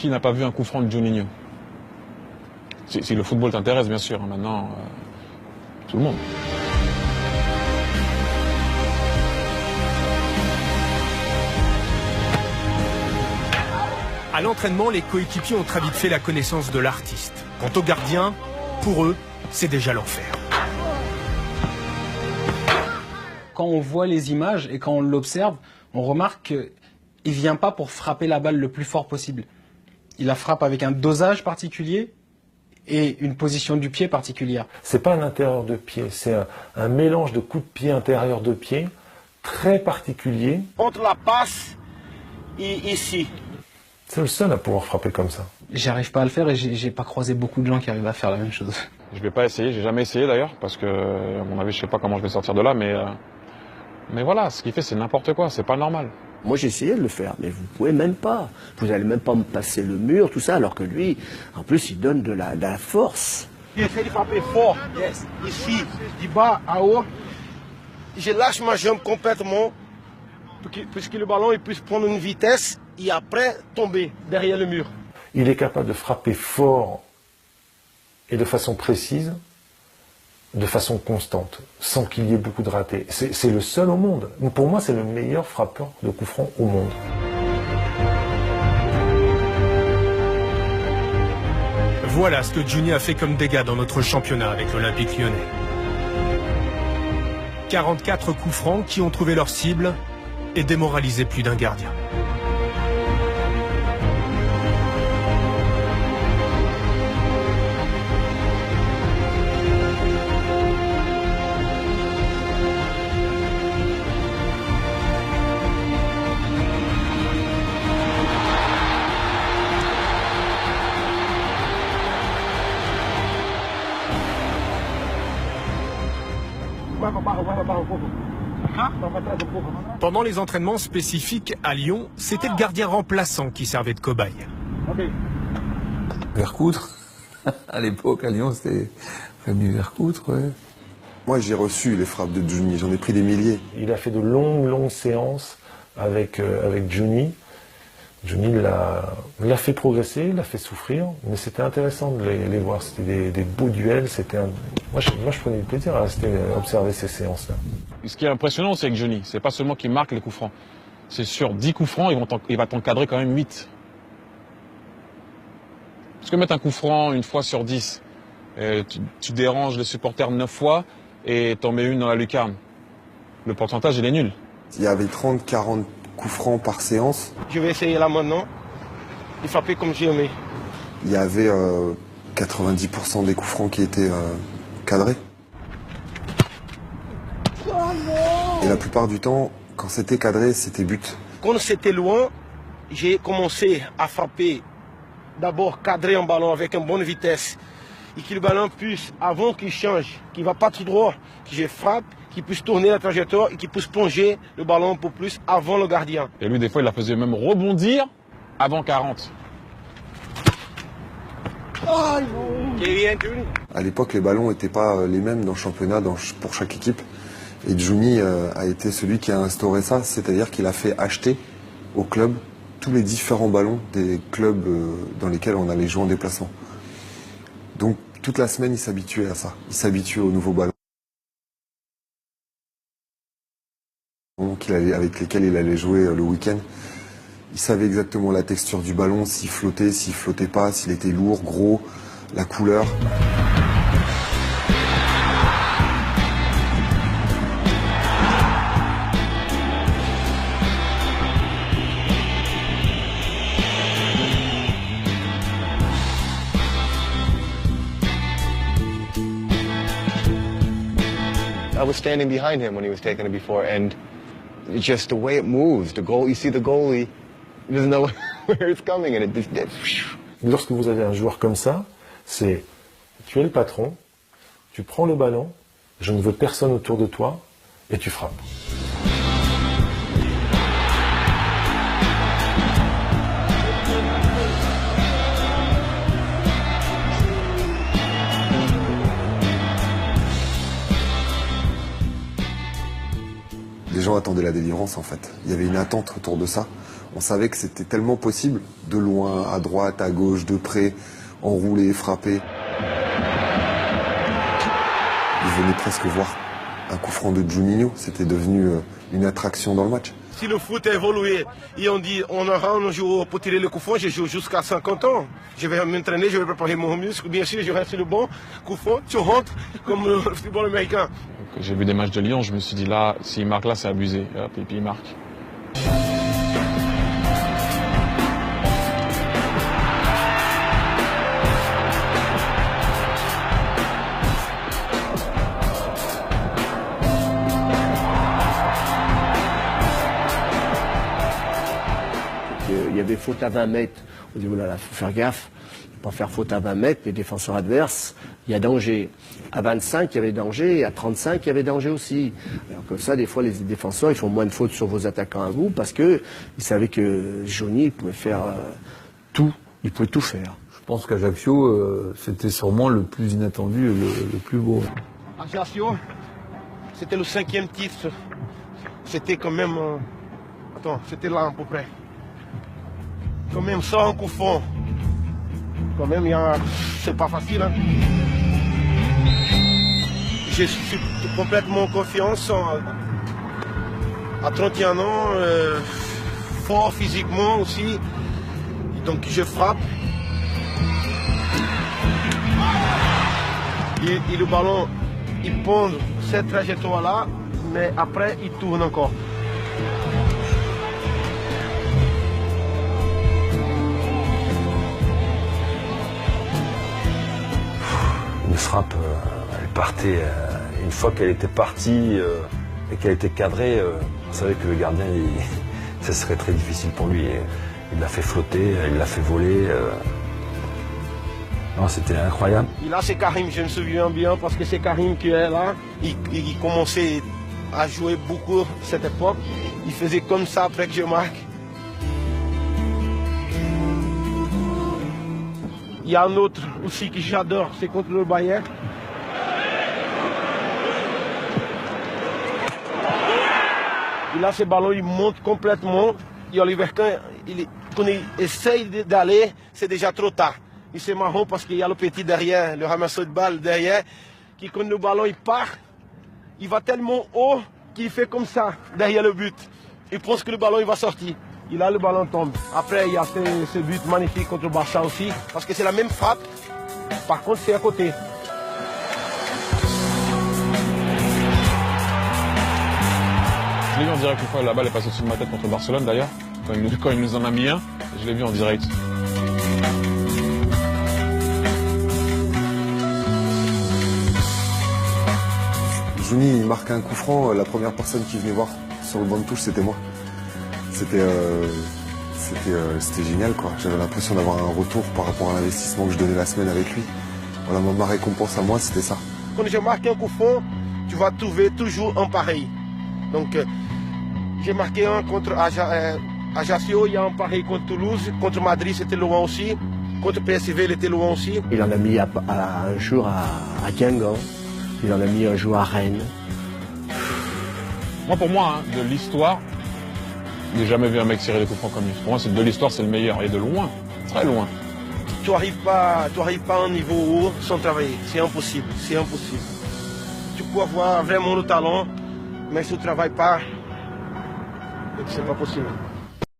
Qui n'a pas vu un coup franc de Juninho? Si le football t'intéresse, bien sûr. Maintenant, tout le monde. À l'entraînement, les coéquipiers ont très vite fait la connaissance de l'artiste. Quant aux gardiens, pour eux, c'est déjà l'enfer. Quand on voit les images et quand on l'observe, on remarque qu'il ne vient pas pour frapper la balle le plus fort possible. Il la frappe avec un dosage particulier et une position du pied particulière. C'est pas un intérieur de pied, c'est un mélange de coups de pied intérieur de pied très particulier. Entre la passe et ici. C'est le seul à pouvoir frapper comme ça. J'arrive pas à le faire et j'ai pas croisé beaucoup de gens qui arrivent à faire la même chose. Je vais pas essayer, j'ai jamais essayé d'ailleurs, parce que, à mon avis, je sais pas comment je vais sortir de là, mais voilà, ce qu'il fait, c'est n'importe quoi, c'est pas normal. Moi j'ai essayé de le faire, mais vous pouvez même pas. Vous n'allez même pas me passer le mur, tout ça, alors que lui, en plus, il donne de la force. J'essaie de frapper fort, yes. Ici, du bas à haut. Je lâche ma jambe complètement pour que le ballon il puisse prendre une vitesse et après tomber derrière le mur. Il est capable de frapper fort et de façon précise, de façon constante, sans qu'il y ait beaucoup de ratés. C'est le seul au monde. Pour moi, c'est le meilleur frappeur de coups francs au monde. Voilà ce que Juni a fait comme dégâts dans notre championnat avec l'Olympique lyonnais. 44 coups francs qui ont trouvé leur cible et démoralisé plus d'un gardien. Pendant les entraînements spécifiques à Lyon, c'était le gardien remplaçant qui servait de cobaye. Vercoutre, à l'époque à Lyon c'était Rémi Vercoutre. Ouais. Moi j'ai reçu les frappes de Juni, j'en ai pris des milliers. Il a fait de longues séances avec Juni. Juni l'a fait progresser, l'a fait souffrir, mais c'était intéressant de les voir. C'était des beaux duels. Moi, je prenais du plaisir à observer ces séances-là. Ce qui est impressionnant, c'est que Juni, c'est pas seulement qu'il marque les coups francs. C'est sur 10 coups francs, il va t'encadrer quand même 8. Parce que mettre un coup franc une fois sur 10, tu déranges les supporters 9 fois et t'en mets une dans la lucarne. Le pourcentage, il est nul. Il y avait 30-40 coups francs par séance. Je vais essayer là maintenant de frapper comme j'ai aimé. Il y avait 90% des coups francs qui étaient cadrés. Et la plupart du temps, quand c'était cadré, c'était but. Quand c'était loin, j'ai commencé à frapper, d'abord cadrer un ballon avec une bonne vitesse. Et que le ballon puisse, avant qu'il change, qu'il ne va pas tout droit, que je frappe, qu'il puisse tourner la trajectoire et qu'il puisse plonger le ballon un peu plus avant le gardien. Et lui, des fois, il la faisait même rebondir avant 40. À l'époque, les ballons n'étaient pas les mêmes dans le championnat pour chaque équipe. Et Juni a été celui qui a instauré ça, c'est-à-dire qu'il a fait acheter au club tous les différents ballons des clubs dans lesquels on allait jouer en déplacement. Donc toute la semaine, il s'habituait à ça. Il s'habituait aux nouveaux ballons avec lesquels il allait jouer le week-end. Il savait exactement la texture du ballon, s'il flottait pas, s'il était lourd, gros, la couleur. I was standing behind him when he was taking it before, and just the way it moves, the goal, you see the goalie, he doesn't know where it's coming, and it just... Lorsque vous avez un joueur comme ça, c'est tu es le patron, tu prends le ballon, je ne veux personne autour de toi, et tu frappes. Les gens gens attendaient la délivrance en fait. Il y avait une attente autour de ça. On savait que c'était tellement possible, de loin, à droite, à gauche, de près, enrouler, frapper. Ils venaient presque voir un coup franc de Juninho. C'était devenu une attraction dans le match. Si le foot a évolué et on dit on aura un jour pour tirer le coup franc, je joue jusqu'à 50 ans. Je vais m'entraîner, je vais préparer mon muscle. Bien sûr, je reste sur le banc, coup franc, tu rentres comme le football américain. J'ai vu des matchs de Lyon, je me suis dit là, s'il marque là, c'est abusé. Et hop, et puis il marque. Il y avait faute à 20 mètres. On dit, oh là là, faut faire gaffe. Faut pas faire faute à 20 mètres, les défenseurs adverses, il y a danger. À 25, il y avait danger, et à 35, il y avait danger aussi. Alors comme ça, des fois, les défenseurs, ils font moins de fautes sur vos attaquants à vous, parce que ils savaient que Johnny, il pouvait faire tout. Il pouvait tout faire. Je pense qu'Ajaccio, c'était sûrement le plus inattendu et le plus beau. Ajaccio, c'était le 5e titre. C'était quand même... Attends, c'était là à peu près. Quand même ça en coup franc. Quand même, c'est pas facile. Hein. Je suis complètement en confiance. À 31 ans, fort physiquement aussi. Donc je frappe. Et le ballon, il pond cette trajectoire-là, mais après, il tourne encore. Une frappe, elle partait, une fois qu'elle était partie et qu'elle était cadrée, on savait que le gardien, ça serait très difficile pour lui. Il l'a fait flotter, il l'a fait voler. Non, c'était incroyable. Et là, c'est Karim, je me souviens bien, parce que c'est Karim qui est là. Il commençait à jouer beaucoup à cette époque. Il faisait comme ça après que je marque. Il y a un autre aussi que j'adore, c'est contre le Bayern. Et là, ce ballon, il monte complètement. Et Oliver Kahn, quand il essaye d'aller, c'est déjà trop tard. Et c'est marrant parce qu'il y a le petit derrière, le ramasseur de balle derrière, qui quand le ballon il part, il va tellement haut qu'il fait comme ça, derrière le but. Il pense que le ballon il va sortir. Et là, le ballon tombe. Après, il y a ce but magnifique contre le Barça aussi, parce que c'est la même frappe. Par contre, c'est à côté. Je l'ai vu en direct une fois, la balle est passée au-dessus de ma tête contre Barcelone d'ailleurs, quand il nous en a mis un, je l'ai vu en direct. Johnny, il marque un coup franc, la première personne qui venait voir sur le banc de touche, c'était moi. C'était génial, quoi. J'avais l'impression d'avoir un retour par rapport à l'investissement que je donnais la semaine avec lui. Voilà, ma récompense à moi, c'était ça. Quand j'ai marqué un coup franc, tu vas trouver toujours un pareil. Donc, j'ai marqué un contre Ajaccio, il y a un pareil contre Toulouse, contre Madrid, c'était loin aussi, contre PSV, il était loin aussi. Il en a mis un jour à Guingamp, il en a mis un jour à Rennes. Moi, pour moi, hein, de l'histoire, j'ai jamais vu un mec tirer des coups francs comme lui. Pour moi, c'est de l'histoire, c'est le meilleur, et de loin, très loin. Tu n'arrives pas à un niveau haut sans travailler, c'est impossible, c'est impossible. Tu peux avoir vraiment le talent, mais si tu ne travailles pas, c'est pas possible.